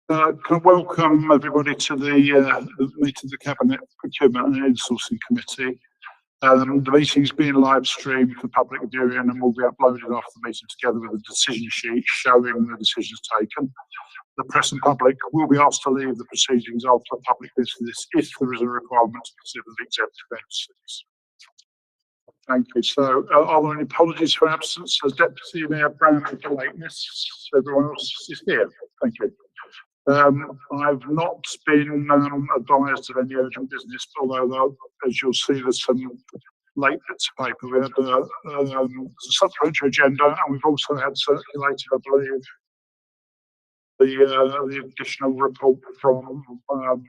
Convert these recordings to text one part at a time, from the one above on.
Can I welcome everybody to the meeting of the Cabinet Procurement and Insourcing Committee. The meeting is being live streamed for public viewing and will be uploaded after the meeting together with a decision sheet showing the decisions taken. The press and public will be asked to leave the proceedings after public business if there is a requirement to consider the executive entities. Thank you. So, are there any apologies for absence? As Deputy Mayor Brown for lateness, everyone else is here. Thank you. I've not been advised of any urgent business, although as you'll see, there's some late bits of paper. We had a supplementary agenda, and we've also had circulated, I believe, the additional report from on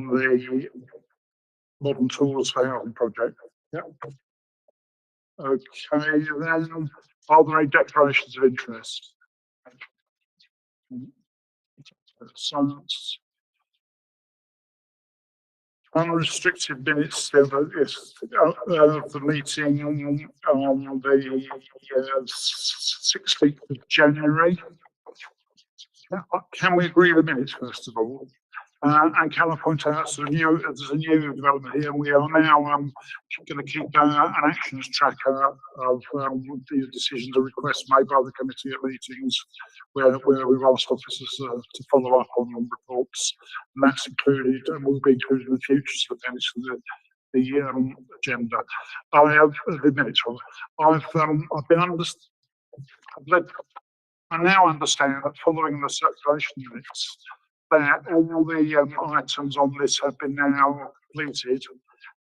the modern tools for housing project. Yep. Okay, then are there any declarations of interest? Silence. Unrestricted minutes of the meeting on the 16th of January. Can we agree the minutes first of all? And can I point out there's a new development here, and we are now going to keep an actions tracker of the decisions or requests made by the committee at meetings where we've asked officers to follow up on reports, and that's included and will be included in the future appendix of the agenda. I have the minutes. I now understand that following the circulation minutes, that all the items on this have been now completed,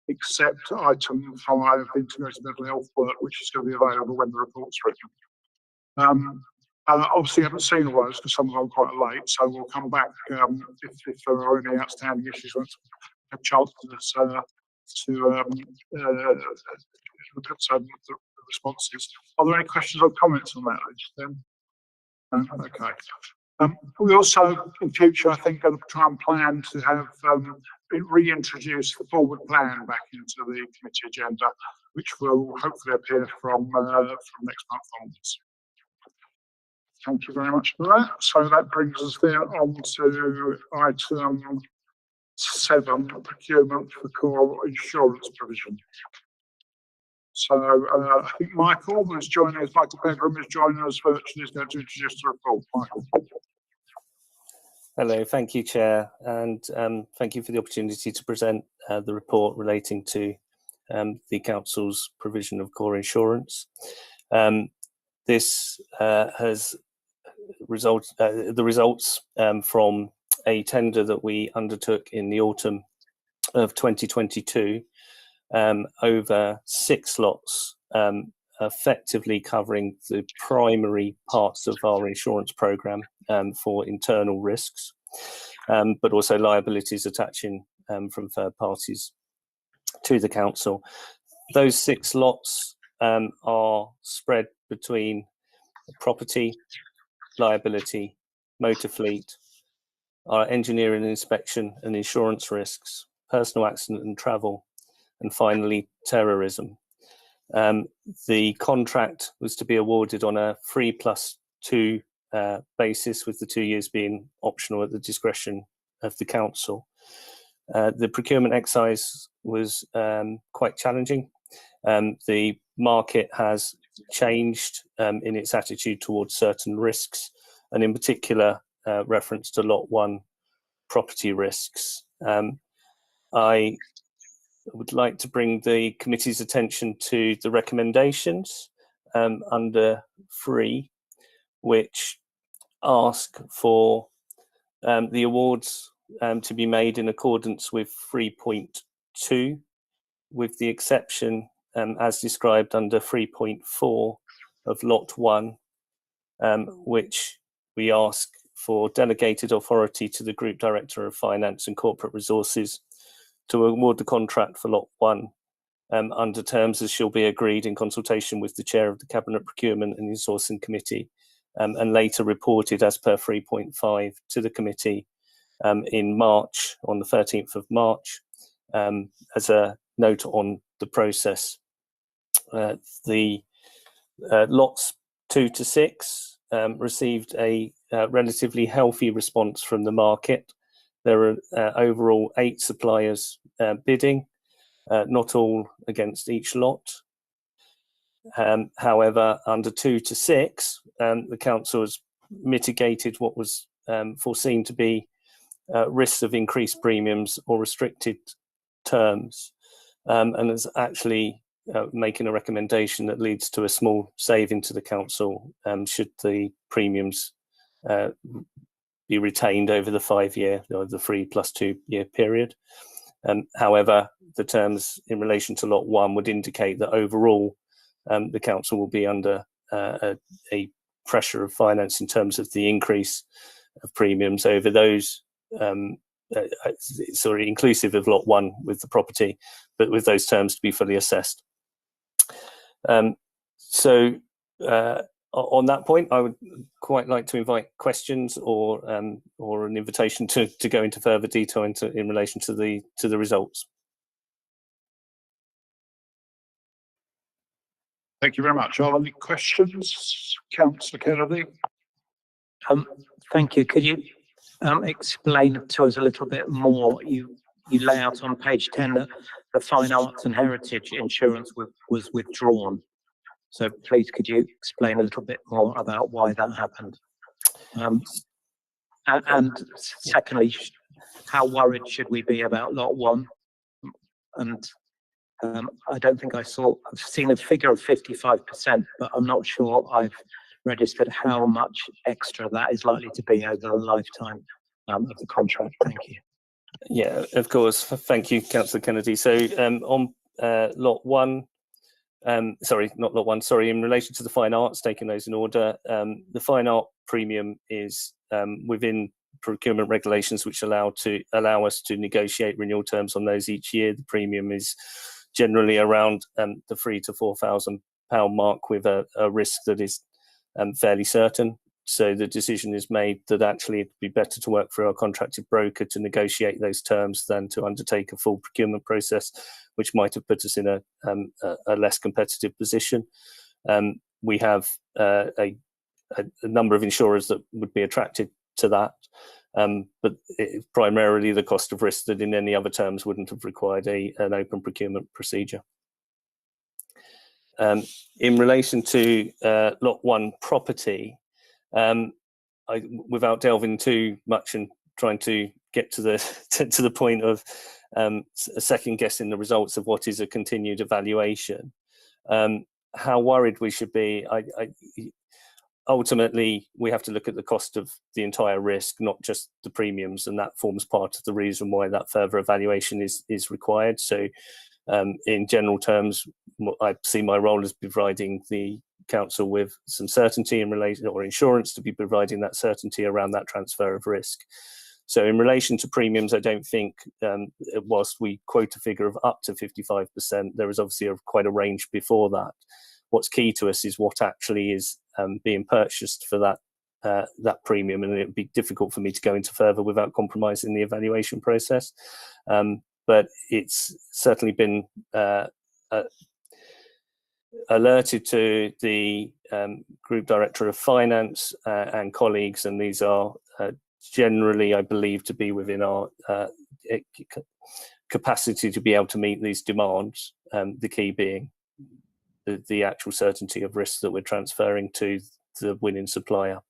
except item 5, integrated mental health work, which is going to be available when the report's written. Obviously, I haven't seen all those because some of them are quite late, so we'll come back if there are any outstanding issues once we have a chance to look at the responses. Are there any questions or comments on that? Okay. We also, in future, I think, going to try and plan to have reintroduce the forward plan back into the committee agenda, which will hopefully appear from next month onwards. Thank you very much for that. So that brings us then on to item 7, procurement for core insurance provision. So I think Michael Pegram is joining us virtually, is going to introduce the report. Michael. Hello, thank you, Chair, and thank you for the opportunity to present the report relating to the Council's provision of core insurance. This has the results from a tender that we undertook in the autumn of 2022 over 6 lots, effectively covering the primary parts of our insurance programme for internal risks, but also liabilities attaching from third parties to the council. Those 6 lots are spread between property, liability, motor fleet, our engineering and inspection and insurance risks, personal accident and travel, and finally terrorism. The contract was to be awarded on a 3+2 basis, with the 2 years being optional at the discretion of the council. The procurement exercise was quite challenging. The market has changed in its attitude towards certain risks, and in particular reference to Lot 1 property risks. I would like to bring the committee's attention to the recommendations under 3, which ask for the awards to be made in accordance with 3.2, with the exception as described under 3.4 of Lot 1, which we ask for delegated authority to the Group Director of Finance and Corporate Resources to award the contract for Lot 1 under terms as shall be agreed in consultation with the Chair of the Cabinet Procurement and Insourcing Committee, and later reported as per 3.5 to the committee in March, on the 13th of March, as a note on the process. The lots 2 to 6 received a relatively healthy response from the market. There are overall 8 suppliers bidding, not all against each lot. However, under 2 to 6, the council has mitigated what was foreseen to be risks of increased premiums or restricted terms, and is actually making a recommendation that leads to a small saving to the council should the premiums be retained over the 5-year or the 3+2 year period. However, the terms in relation to lot 1 would indicate that overall the council will be under a pressure of finance in terms of the increase of premiums over those, inclusive of lot 1 with the property, but with those terms to be fully assessed. On that point, I would quite like to invite questions or an invitation to go into further detail in relation to the results. Thank you very much. Are there any questions, Councillor Kennedy? Thank you. Could you explain to us a little bit more? You lay out on page 10 that the fine arts and heritage insurance was withdrawn. So please, could you explain a little bit more about why that happened? And secondly, how worried should we be about lot 1? And I don't think I've seen a figure of 55%, but I'm not sure I've registered how much extra that is likely to be over the lifetime of the contract. Thank you. Yeah, of course. Thank you, Councillor Kennedy. So on lot 1, sorry, not lot 1, sorry, in relation to the fine arts, taking those in order, the fine art premium is within procurement regulations which allow us to negotiate renewal terms on those each year. The premium is generally around the £3,000 to £4,000 mark, with a risk that is fairly certain. So the decision is made that actually it'd be better to work through our contracted broker to negotiate those terms than to undertake a full procurement process, which might have put us in a less competitive position. We have a number of insurers that would be attracted to that, but it's primarily the cost of risk that in any other terms wouldn't have required an open procurement procedure. In relation to lot 1 property, without delving too much and trying to get to the point of second guessing the results of what is a continued evaluation, how worried we should be, ultimately we have to look at the cost of the entire risk, not just the premiums, and that forms part of the reason why that further evaluation is required. So in general terms, I see my role as providing the council with some certainty in relation, or insurance to be providing that certainty around that transfer of risk. So in relation to premiums, I don't think, whilst we quote a figure of up to 55%, there is obviously quite a range before that. What's key to us is what actually is being purchased for that premium, and it would be difficult for me to go into further without compromising the evaluation process. But it's certainly been alerted to the Group Director of Finance and colleagues, and these are generally, I believe, to be within our capacity to be able to meet these demands, the key being the actual certainty of risk that we're transferring to the winning supplier.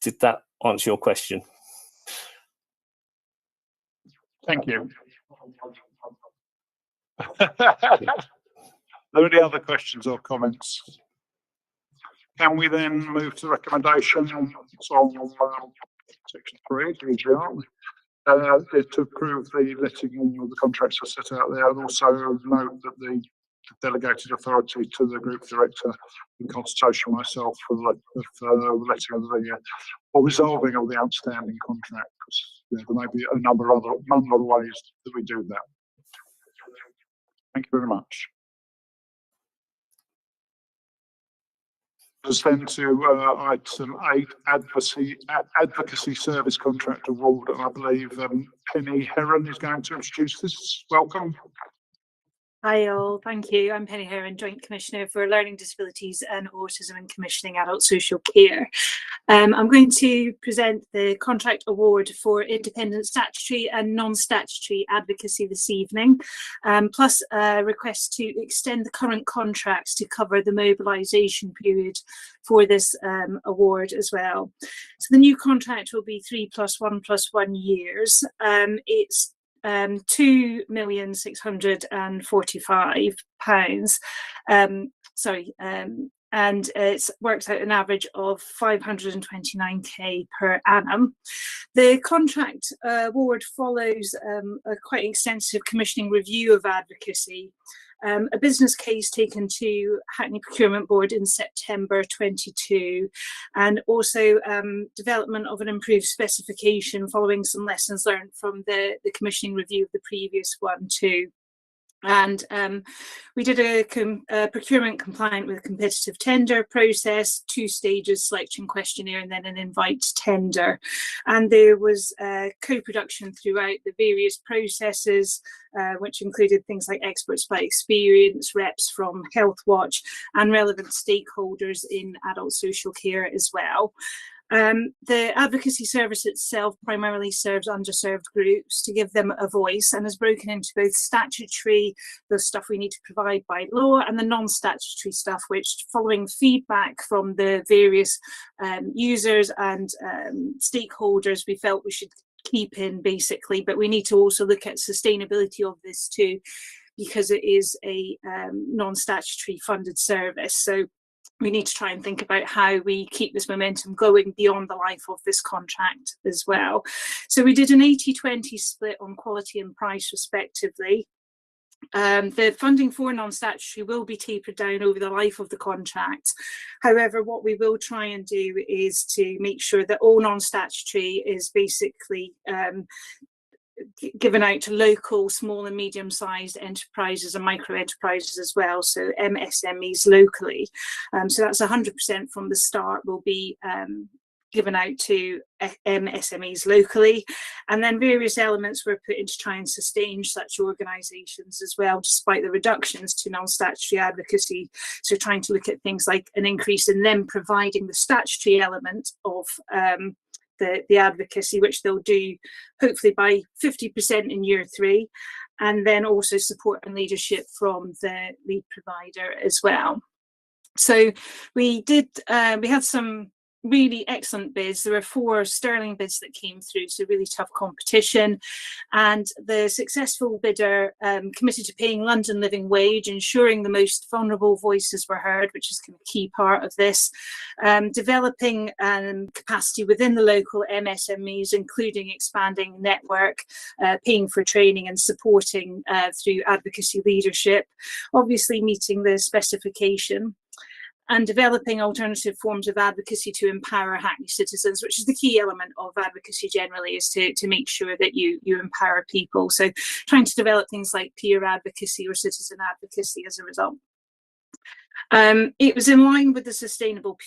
Did that answer your question? Thank you. Are there any other questions or comments? Can we then move to the recommendation on section 3, aren't we? To approve the letting of the contracts are set out there, and also note that the delegated authority to the Group Director in consultation with myself for the letting of the or resolving of the outstanding contract, because there may be a number of other ways that we do that. Thank you very much. Let's then to item 8, advocacy service contract award, and I believe Penny Heron is going to introduce this. Welcome. Hi all, thank you. I'm Penny Heron, Joint Commissioner for Learning Disabilities and Autism and Commissioning Adult Social Care. I'm going to present the contract award for independent statutory and non-statutory advocacy this evening, plus a request to extend the current contracts to cover the mobilisation period for this award as well. So the new contract will be 3 + 1 + 1 years. It's £2,645,000. And it works out an average of 529k per annum. The contract award follows a quite extensive commissioning review of advocacy. A business case taken to Hackney Procurement Board in September 22, and also development of an improved specification following some lessons learned from the commissioning review of the previous one too. And we did a procurement compliant with competitive tender process, 2 stages, selection questionnaire, and then an invite tender. And there was co-production throughout the various processes, which included things like experts by experience, reps from Health Watch, and relevant stakeholders in adult social care as well. The advocacy service itself primarily serves underserved groups to give them a voice, and is broken into both statutory, the stuff we need to provide by law, and the non-statutory stuff, which, following feedback from the various users and stakeholders, we felt we should keep in basically, but we need to also look at sustainability of this too, because it is a non-statutory funded service. So we need to try and think about how we keep this momentum going beyond the life of this contract as well. So we did an 80-20 split on quality and price respectively. The funding for non-statutory will be tapered down over the life of the contract. However, what we will try and do is to make sure that all non-statutory is basically given out to local small and medium-sized enterprises and micro enterprises as well, so MSMEs locally. So that's 100% from the start will be given out to MSMEs locally, and then various elements were put in to try and sustain such organisations as well, despite the reductions to non-statutory advocacy. So trying to look at things like an increase in them providing the statutory element of the advocacy, which they'll do hopefully by 50% in year 3, and then also support and leadership from the lead provider as well. So we had some really excellent bids. There were 4 sterling bids that came through, so really tough competition, and the successful bidder committed to paying London living wage, ensuring the most vulnerable voices were heard, which is kind of a key part of this, developing capacity within the local MSMEs, including expanding network, paying for training and supporting through advocacy leadership, obviously meeting the specification, and developing alternative forms of advocacy to empower Hackney citizens, which is the key element of advocacy generally, is to make sure that you empower people. So trying to develop things like peer advocacy or citizen advocacy as a result. It was in line with the sustainable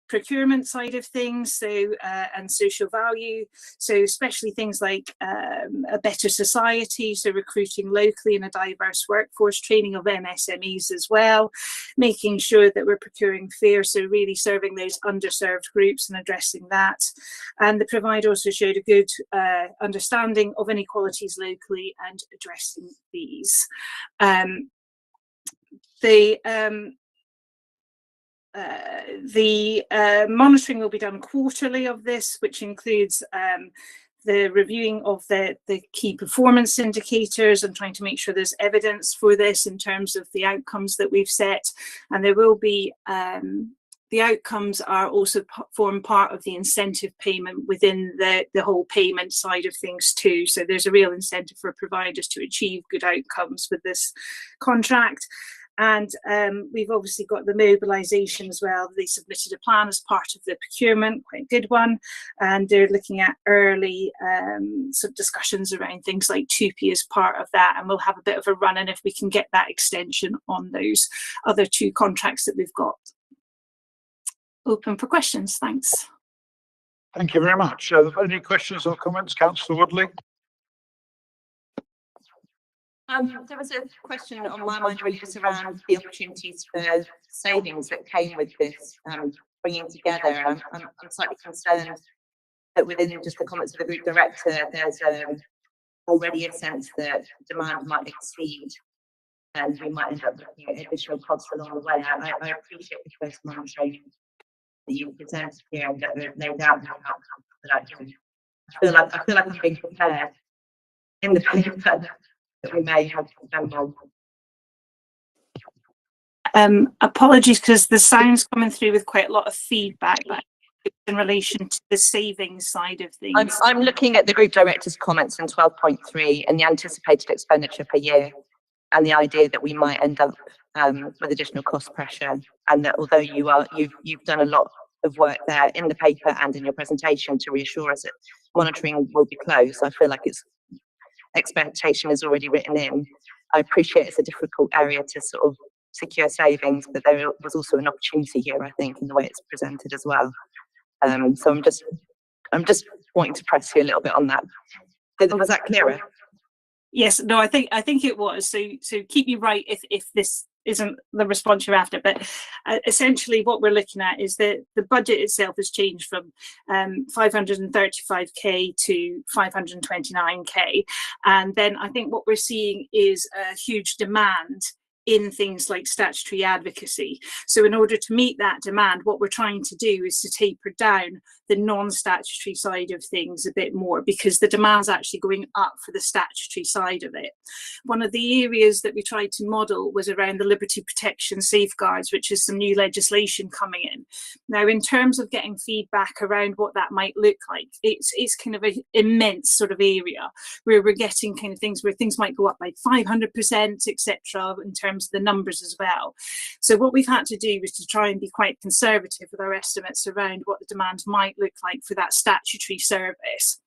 procurement side of things, so and social value, so especially things like a better society, so recruiting locally in a diverse workforce, training of MSMEs as well, making sure that we're procuring fair, so really serving those underserved groups and addressing that. And the provider also showed a good understanding of inequalities locally and addressing these. The monitoring will be done quarterly of this, which includes the reviewing of the key performance indicators and trying to make sure there's evidence for this in terms of the outcomes that we've set. And there will be the outcomes are also form part of the incentive payment within the whole payment side of things too. So there's a real incentive for providers to achieve good outcomes with this contract. And we've obviously got the mobilisation as well. They submitted a plan as part of the procurement, quite a good one. And they're looking at early sort of discussions around things like 2P as part of that. And we'll have a bit of a run in if we can get that extension on those other 2 contracts that we've got. Open for questions, thanks. Thank you very much. Any questions or comments, Councillor Woodley? There was a question on my mind really just around the opportunities for savings that came with this bringing together. And I'm slightly concerned that within just the comments of the group director, there's already a sense that demand might exceed and we might end up looking at additional costs along the way. I appreciate the close monitoring that you presented here, and that there's no doubt the outcome that I feel like I'm being prepared in the paper that we may have to spend more. Apologies, because the sound's coming through with quite a lot of feedback in relation to the savings side of things. I'm looking at the group director's comments in 12.3 and the anticipated expenditure per year, and the idea that we might end up with additional cost pressure, and that although you've done a lot of work there in the paper and in your presentation to reassure us that monitoring will be close, I feel like its expectation is already written in. I appreciate it's a difficult area to sort of secure savings, but there was also an opportunity here, I think, in the way it's presented as well. So I'm just wanting to press you a little bit on that. Was that clearer? Yes, no, I think it was. So keep me right if this isn't the response you're after. But essentially, what we're looking at is that the budget itself has changed from 535k to 529k, and then I think what we're seeing is a huge demand in things like statutory advocacy. So in order to meet that demand, what we're trying to do is to taper down the non-statutory side of things a bit more, because the demand's actually going up for the statutory side of it. One of the areas that we tried to model was around the liberty protection safeguards, which is some new legislation coming in. Now, in terms of getting feedback around what that might look like, it's kind of an immense sort of area where we're getting kind of things where things might go up like 500%, etc., in terms of the numbers as well. So what we've had to do is to try and be quite conservative with our estimates around what the demand might look like for that statutory service,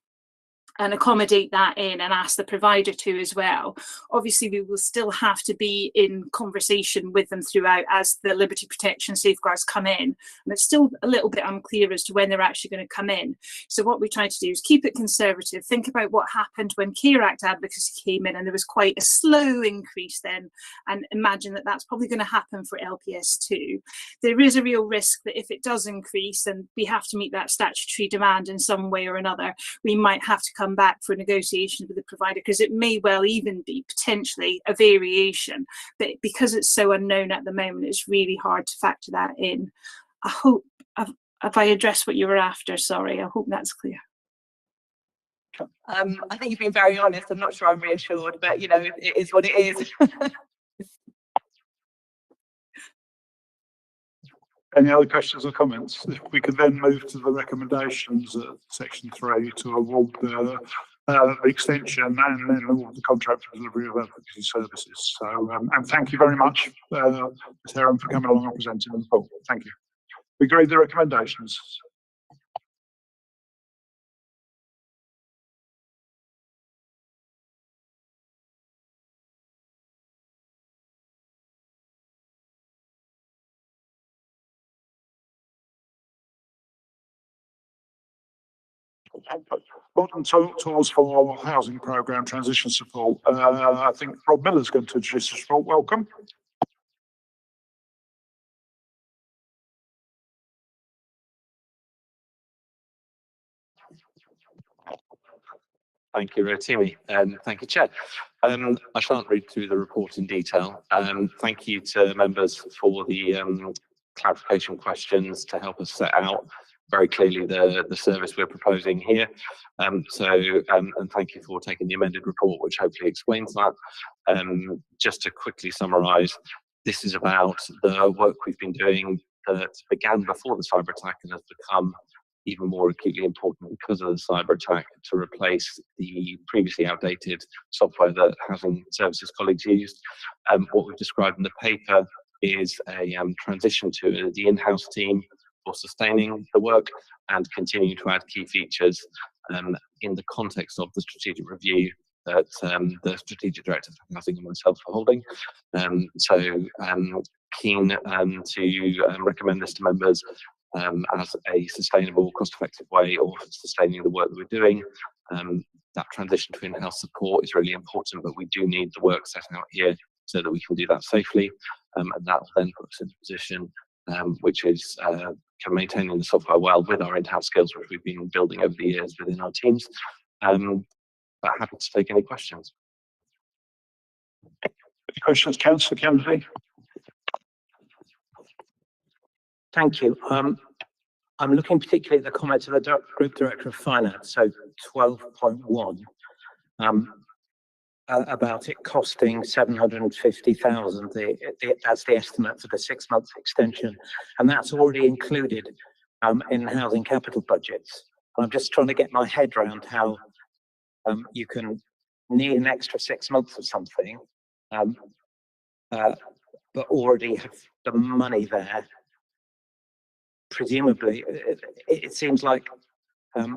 and accommodate that in and ask the provider to as well. Obviously, we will still have to be in conversation with them throughout as the liberty protection safeguards come in. And it's still a little bit unclear as to when they're actually going to come in. So what we try to do is keep it conservative, think about what happened when Care Act advocacy came in and there was quite a slow increase then, and imagine that that's probably going to happen for LPS too. There is a real risk that if it does increase and we have to meet that statutory demand in some way or another, we might have to come back for negotiation with the provider, because it may well even be potentially a variation, but because it's so unknown at the moment, it's really hard to factor that in. I hope have I addressed what you were after? Sorry, I hope that's clear. I think you've been very honest. I'm not sure I'm reassured, but you know, it is what it is. Any other questions or comments? If we could then move to the recommendations at section 3 to award the extension and then award the contract for delivery of advocacy services. So, and thank you very much, Ms. Heron, for coming along and presenting the report. Thank you. We agree with the recommendations. Modern tools for housing programme transition support. I think Rob Miller's going to introduce this report. Welcome. Thank you, Rotimi, and thank you, Chair. I shan't read through the report in detail. Thank you to members for the clarification questions to help us set out very clearly the service we're proposing here. And thank you for taking the amended report, which hopefully explains that. Just to quickly summarise, this is about the work we've been doing that began before the cyber attack and has become even more acutely important because of the cyber attack, to replace the previously outdated software that housing services colleagues used. What we've described in the paper is a transition to the in-house team for sustaining the work and continue to add key features in the context of the strategic review that the strategic director for housing and myself are holding. Keen to recommend this to members as a sustainable, cost-effective way of sustaining the work that we're doing. that transition to in-house support is really important, but we do need the work set out here so that we can do that safely, and that will then put us in a position which is maintaining the software well with our in-house skills, which we've been building over the years within our teams. But happy to take any questions. Any questions, Councillor Kennedy? Thank you. I'm looking particularly at the comments of the Group Director of Finance, so 12.1, about it costing 750,000. That's the estimate for the 6-month extension, and that's already included in housing capital budgets. I'm just trying to get my head around how you can need an extra 6 months of something, but already have the money there. Presumably, it seems like, are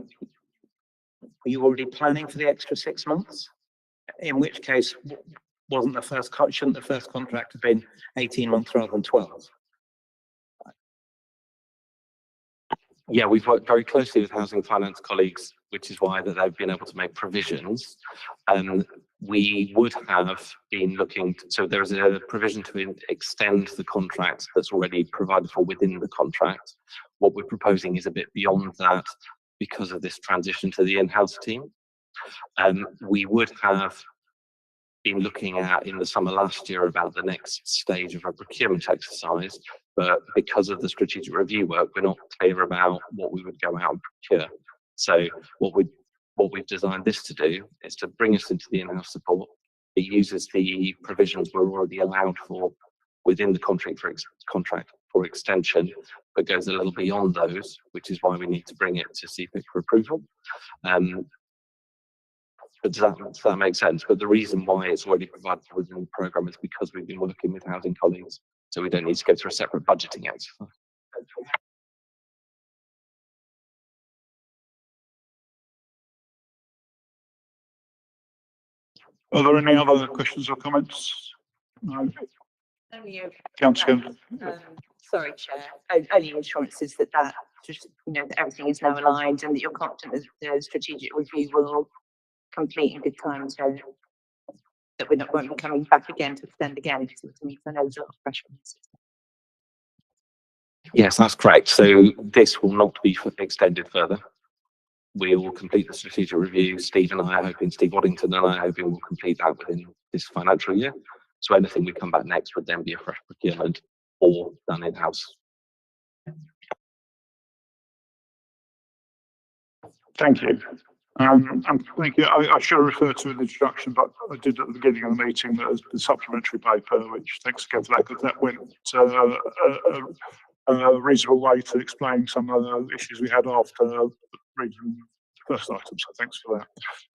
you already planning for the extra 6 months? In which case, shouldn't the first contract have been 18 months rather than 12? Yeah, we've worked very closely with housing finance colleagues, which is why that they've been able to make provisions. We would have been looking to, so there is a provision to extend the contract that's already provided for within the contract. What we're proposing is a bit beyond that because of this transition to the in-house team. We would have been looking at in the summer last year about the next stage of a procurement exercise, but because of the strategic review work, we're not clear about what we would go out and procure. So what we've designed this to do is to bring us into the in-house support. It uses the provisions we're already allowed for within the contract for extension, but goes a little beyond those, which is why we need to bring it to CPIC for approval. But does that make sense? But the reason why it's already provided for within the programme is because we've been working with housing colleagues, so we don't need to go through a separate budgeting exercise. Are there any other questions or comments? No. Councillor. Sorry, Chair. Only assurances that just, that everything is now aligned and that you're confident that the strategic review will complete in good time, so that we won't be coming back again to extend again. If you see what I mean, I know there's a lot of pressure on the system. Yes, that's correct. So this will not be extended further. We will complete the strategic review. Steve Waddington and I are hoping we'll complete that within this financial year. So anything we come back next would then be a fresh procurement or done in-house. Thank you. And thank you. I should have referred to an introduction, but I did at the beginning of the meeting that the supplementary paper, which thanks again for that, because that went a reasonable way to explain some of the issues we had after reading the first item. So thanks for that.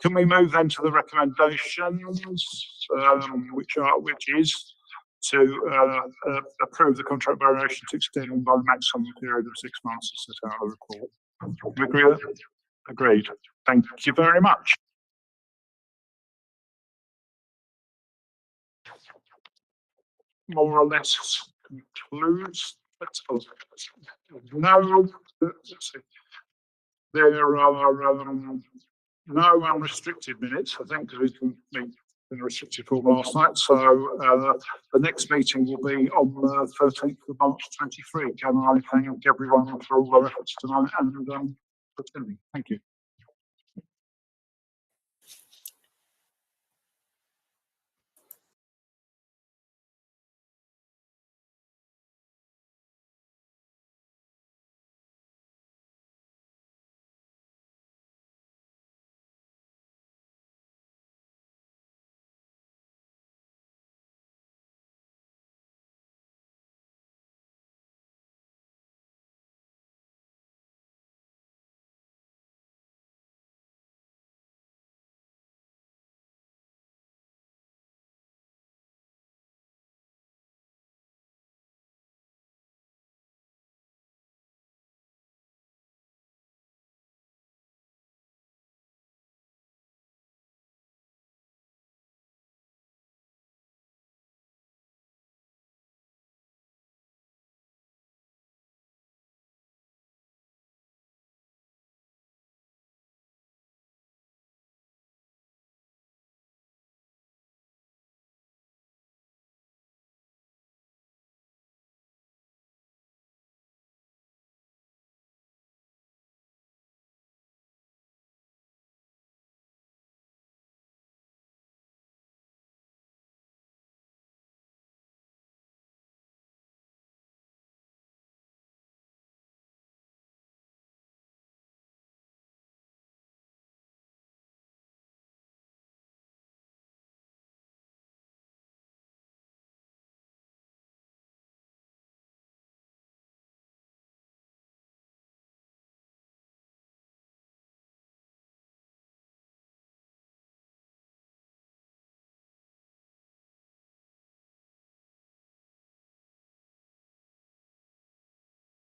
Can we move then to the recommendations, which is to approve the contract variation to extend by a maximum period of 6 months as set out in the report. Do you agree with that? Agreed. Thank you very much. More or less concludes. No, let's see. There are no unrestricted minutes, I think, because we can meet in a restricted form last night. So the next meeting will be on the 13th of March 23. Can I thank everyone for all their efforts tonight and for attending. Thank you.